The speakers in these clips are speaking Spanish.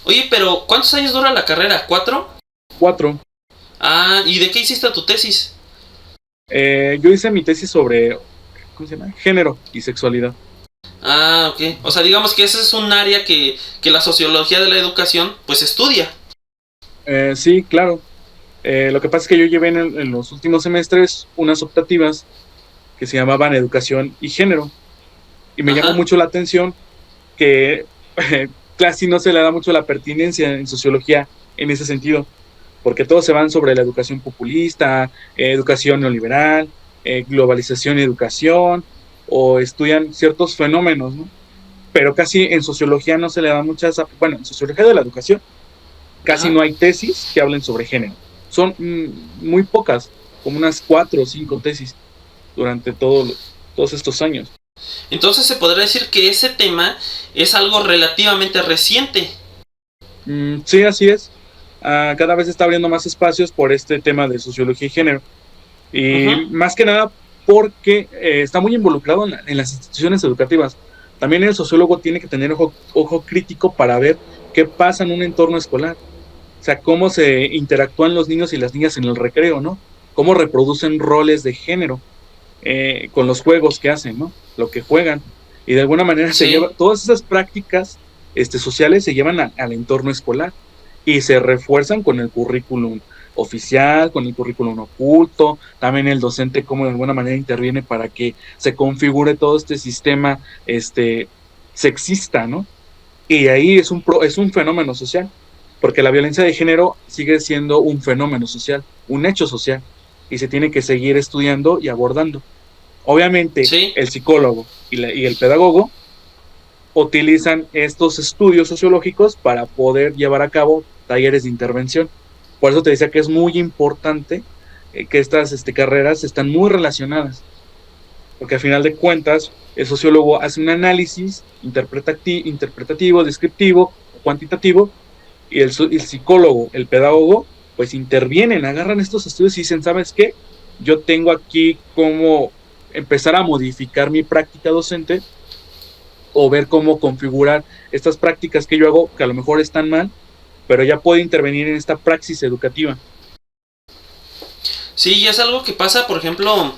Oye, pero ¿cuántos años dura la carrera? ¿4? 4. Ah, ¿y de qué hiciste tu tesis? Yo hice mi tesis sobre, ¿cómo se llama? Género y sexualidad. Ah, ok. O sea, digamos que ese es un área que la sociología de la educación pues estudia. Sí, claro. Lo que pasa es que yo llevé en los últimos semestres unas optativas que se llamaban educación y género. Y me llamó Ajá. mucho la atención que casi no se le da mucho la pertinencia en sociología en ese sentido, porque todos se van sobre la educación populista, educación neoliberal, globalización y educación, o estudian ciertos fenómenos, ¿no? Pero casi en sociología no se le da muchas, bueno, en sociología de la educación casi Ajá. no hay tesis que hablen sobre género. Son muy pocas, como unas 4 o 5 tesis durante todos estos años. Entonces se podría decir que ese tema es algo relativamente reciente. Sí, así es. Cada vez se está abriendo más espacios por este tema de sociología y género. Y Ujú. más que nada porque está muy involucrado en las instituciones educativas. También el sociólogo tiene que tener ojo crítico para ver qué pasa en un entorno escolar. O sea, cómo se interactúan los niños y las niñas en el recreo, ¿no? Cómo reproducen roles de género con los juegos que hacen, ¿no? Lo que juegan. Y de alguna manera se Sí. lleva, todas esas prácticas sociales se llevan al entorno escolar y se refuerzan con el currículum oficial, con el currículum oculto, también el docente como de alguna manera interviene para que se configure todo este sistema sexista, ¿no? Y ahí es un fenómeno social, porque la violencia de género sigue siendo un fenómeno social, un hecho social, y se tiene que seguir estudiando y abordando. Obviamente, Sí. el psicólogo y el pedagogo utilizan estos estudios sociológicos para poder llevar a cabo talleres de intervención. Por eso te decía que es muy importante que estas carreras están muy relacionadas, porque al final de cuentas, el sociólogo hace un análisis interpretativo, descriptivo, cuantitativo, y el psicólogo, el pedagogo, pues intervienen, agarran estos estudios y dicen, ¿sabes qué? Yo tengo aquí cómo empezar a modificar mi práctica docente o ver cómo configurar estas prácticas que yo hago, que a lo mejor están mal, pero ya puedo intervenir en esta praxis educativa. Sí, y es algo que pasa, por ejemplo,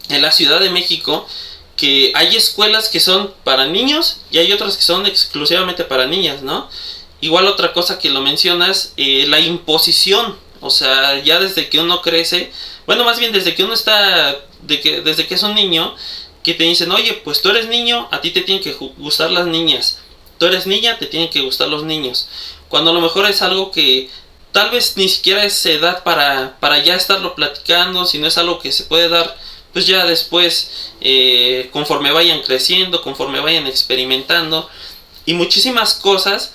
en la Ciudad de México, que hay escuelas que son para niños y hay otras que son exclusivamente para niñas, ¿no? Igual otra cosa que lo mencionas, la imposición, o sea, ya desde que uno crece, bueno, más bien desde que uno está, desde que es un niño, que te dicen, oye, pues tú eres niño, a ti te tienen que gustar las niñas, tú eres niña, te tienen que gustar los niños, cuando a lo mejor es algo que tal vez ni siquiera es edad para ya estarlo platicando, sino es algo que se puede dar pues ya después, conforme vayan creciendo, conforme vayan experimentando y muchísimas cosas